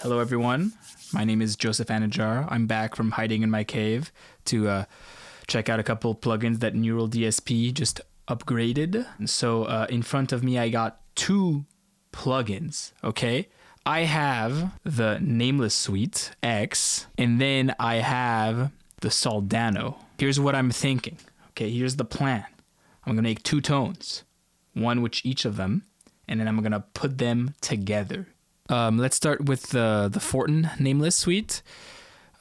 Hello everyone, my name is Joseph Anajar. I'm back from hiding in my cave to check out a couple plugins that Ndsp just upgraded. And so in front of me I got two plugins, okay? I have the Nameless Suite X, and then I have the Soldano. Here's what I'm thinking, okay? Here's the plan. I'm gonna make two tones, one with each of them, and then I'm gonna put them together. Let's start with the Fortin Nameless Suite.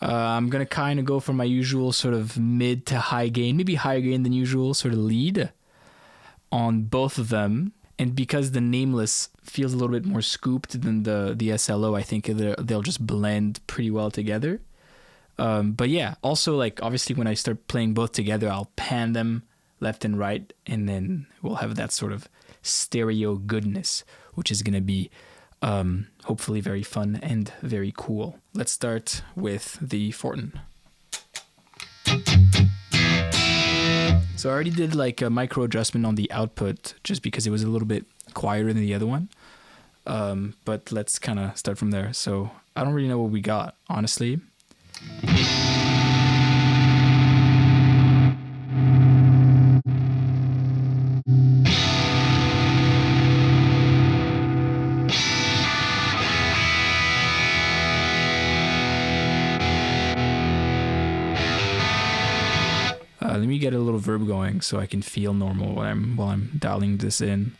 I'm going to kind of go for my usual sort of mid to high gain, maybe higher gain than usual, sort of lead on both of them. And because the Nameless feels a little bit more scooped than the SLO, I think they'll just blend pretty well together. But yeah, also like obviously when I start playing both together, I'll pan them left and right, and then we'll have that sort of stereo goodness, which is going to be hopefully very fun and very cool. Let's start with the Fortin. So I already did like a micro adjustment on the output just because it was a little bit quieter than the other one. But let's kind of start from there. So I don't really know what we got, honestly. Let me get a little verb going so I can feel normal while I'm dialing this in.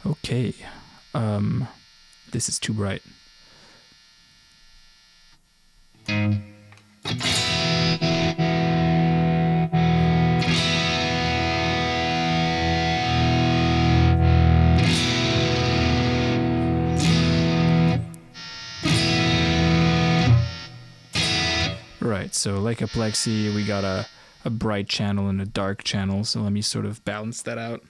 Okay, this is too bright. Right, so like a plexi, we got a bright channel and a dark channel, so let me sort of balance that out.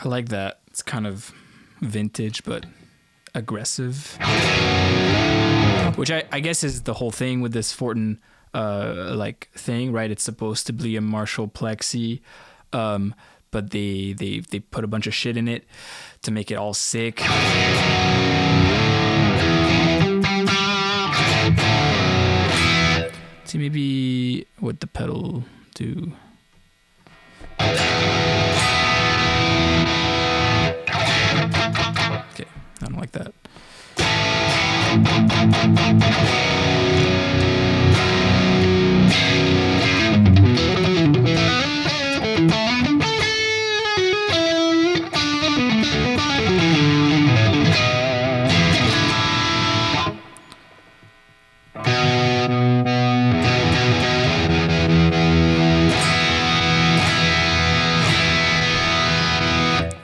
I like that. It's kind of vintage, but aggressive. Which I guess is the whole thing with this Fortin like thing, right? It's supposed to be a Marshall plexi, but they put a bunch of shit in it to make it all sick. See maybe what the pedal do. I don't like that.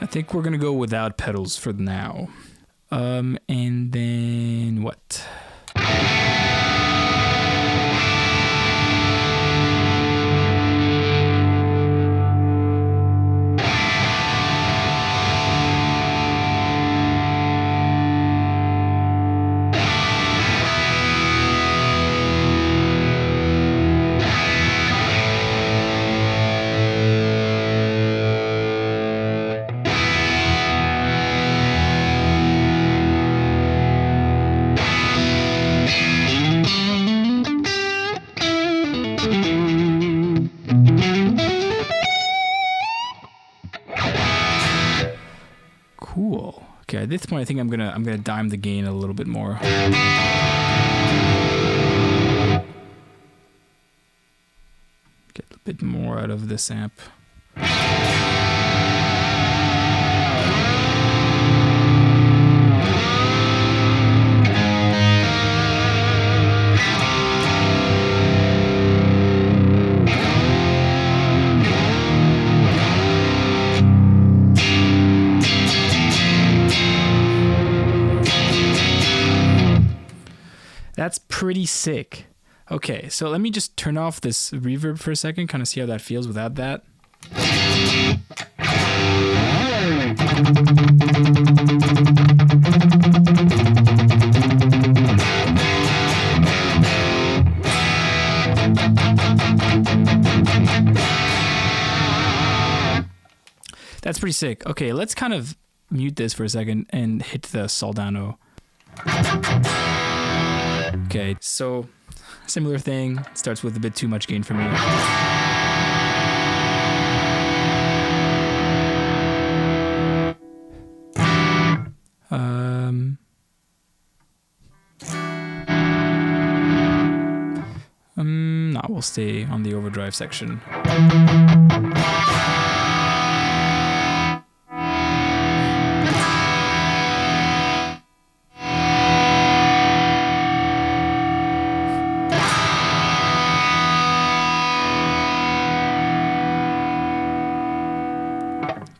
I think we're gonna go without pedals for now. And then what? Cool. Okay, at this point I think I'm gonna dime the gain a little bit more. Get a bit more out of this amp. That's pretty sick. Okay, so let me just turn off this reverb for a second, kind of see how that feels without that. That's pretty sick. Okay, let's kind of mute this for a second and hit the Soldano. Okay, so similar thing. It starts with a bit too much gain for me. No, we'll stay on the overdrive section.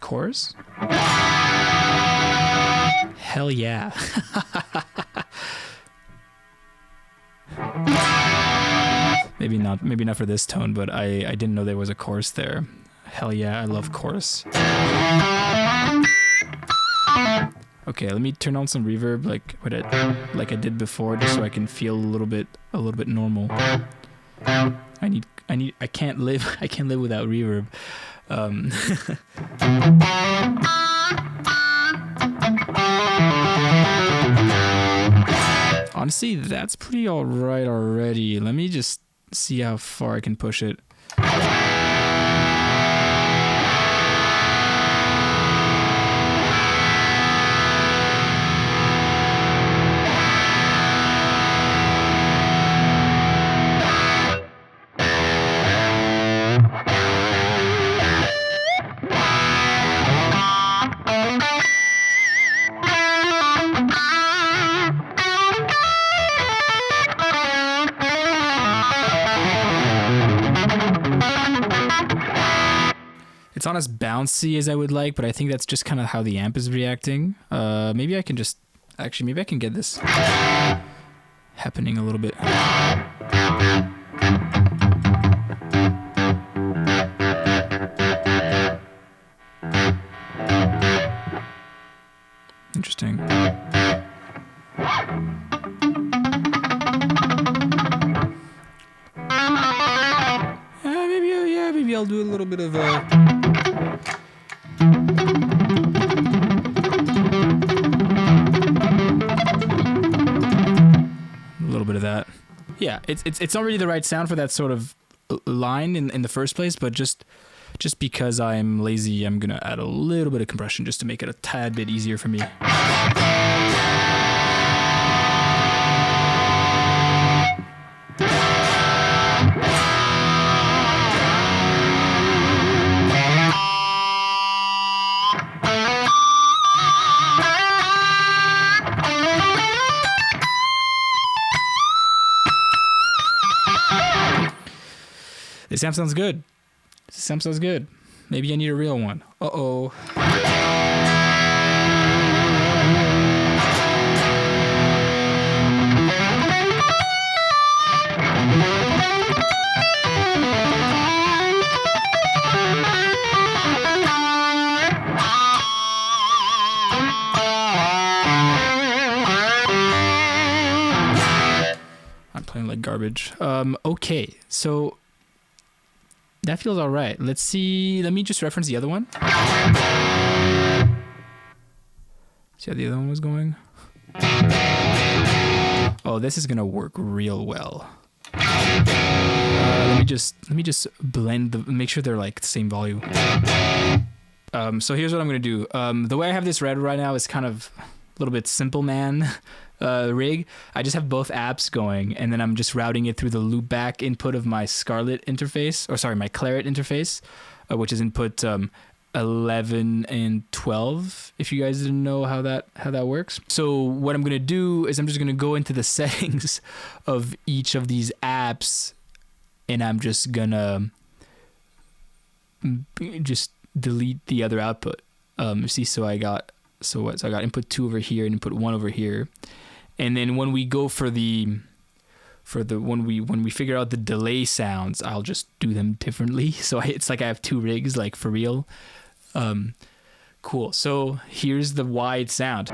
Chorus? Hell yeah. Maybe not for this tone, but I didn't know there was a chorus there. Hell yeah, I love chorus. Okay, let me turn on some reverb like I did before, just so I can feel a little bit normal. I can't live without reverb. Honestly, that's pretty alright already. Let me just see how far I can push it. It's not as bouncy as I would like, but I think that's just kind of how the amp is reacting. Maybe I can get this happening a little bit. Interesting. Maybe I'll do a little bit of a little bit of that. Yeah, it's not really the right sound for that sort of line in the first place, but just because I'm lazy, I'm gonna add a little bit of compression just to make it a tad bit easier for me. This amp sounds good. This amp sounds good. Maybe I need a real one. Uh-oh. I'm playing like garbage. Okay, so that feels all right. Let's see. Let me just reference the other one. See how the other one was going? Oh, this is gonna work real well. Let me just blend make sure they're like the same volume. So here's what I'm gonna do. The way I have this read right now is kind of a little bit simple man rig. I just have both apps going, and then I'm just routing it through the loopback input of my Scarlett interface, or sorry, my Claret interface, which is input 11 and 12, if you guys didn't know how that works. So what I'm gonna do is I'm just gonna go into the settings of each of these apps, and I'm just gonna just delete the other output. See, so I got input 2 over here and input 1 over here. And then when we go for the for the when we figure out the delay sounds, I'll just do them differently. So it's like I have 2 rigs, like for real. Cool. So here's the wide sound.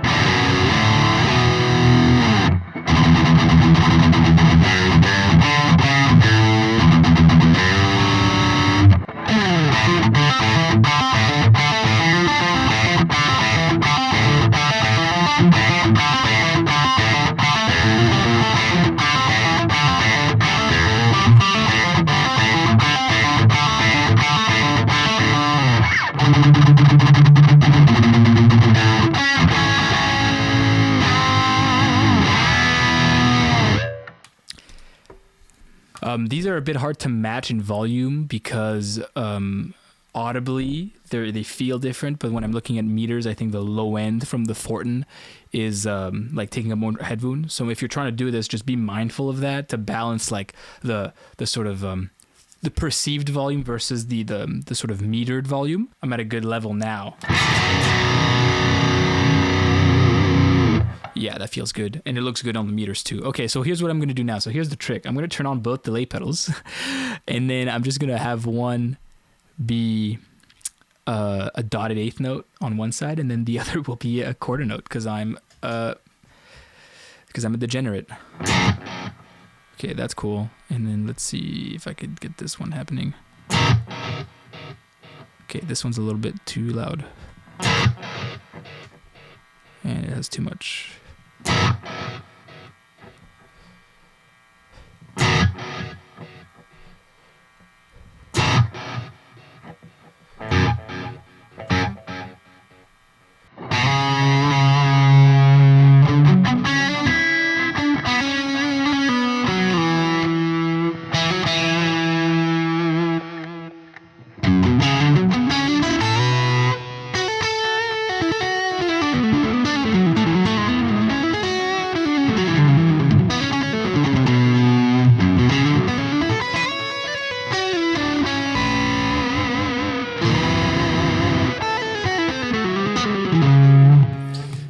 These are a bit hard to match in volume because audibly they feel different, but when I'm looking at meters, I think the low end from the Thornton is like taking up more headroom. So if you're trying to do this, just be mindful of that to balance like the sort of the perceived volume versus the sort of metered volume. I'm at a good level now. Yeah, that feels good. And it looks good on the meters too. Okay, so here's what I'm going to do now. So here's the trick. I'm going to turn on both delay pedals. And then I'm just going to have one be a dotted 8th note on one side. And then the other will be a quarter note because I'm a degenerate. Okay, that's cool. And then let's see if I could get this one happening. Okay, this one's a little bit too loud. And it has too much.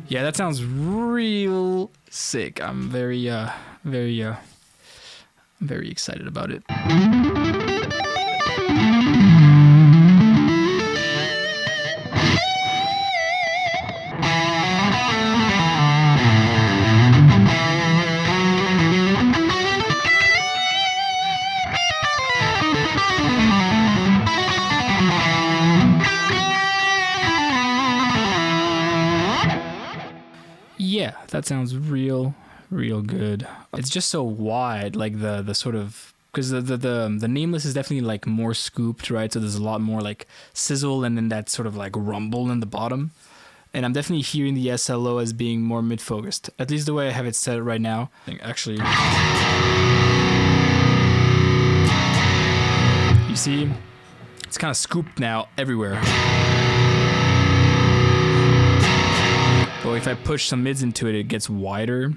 Yeah, that sounds real sick. I'm very excited about it. Yeah, that sounds real good. It's just so wide, like the sort of, because the Nameless is definitely like more scooped, right? So there's a lot more like sizzle and then that sort of like rumble in the bottom. And I'm definitely hearing the SLO as being more mid-focused, at least the way I have it set right now. I think actually, you see, it's kind of scooped now everywhere. But if I push some mids into it, it gets wider.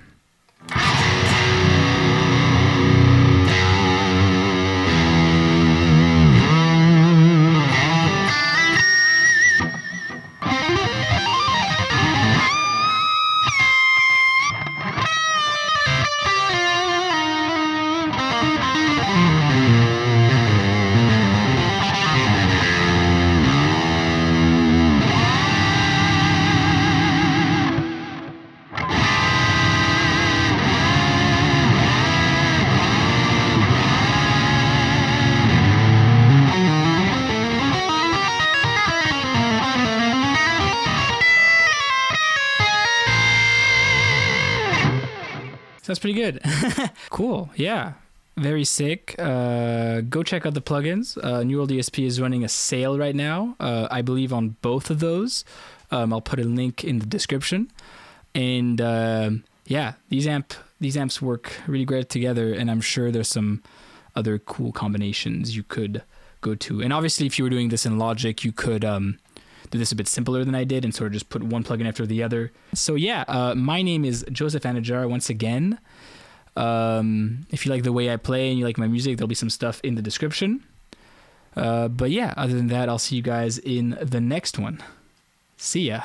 Sounds pretty good. Cool. Yeah. Very sick. Go check out the plugins. Neural DSP is running a sale right now. I believe on both of those. I'll put a link in the description. And yeah, these amps work really great together. And I'm sure there's some other cool combinations you could go to. And obviously, if you were doing this in Logic, you could do this a bit simpler than I did and sort of just put one plugin after the other. So yeah, my name is Joseph Anajar once again. If you like the way I play and you like my music, there'll be some stuff in the description. But yeah, other than that, I'll see you guys in the next one. See ya.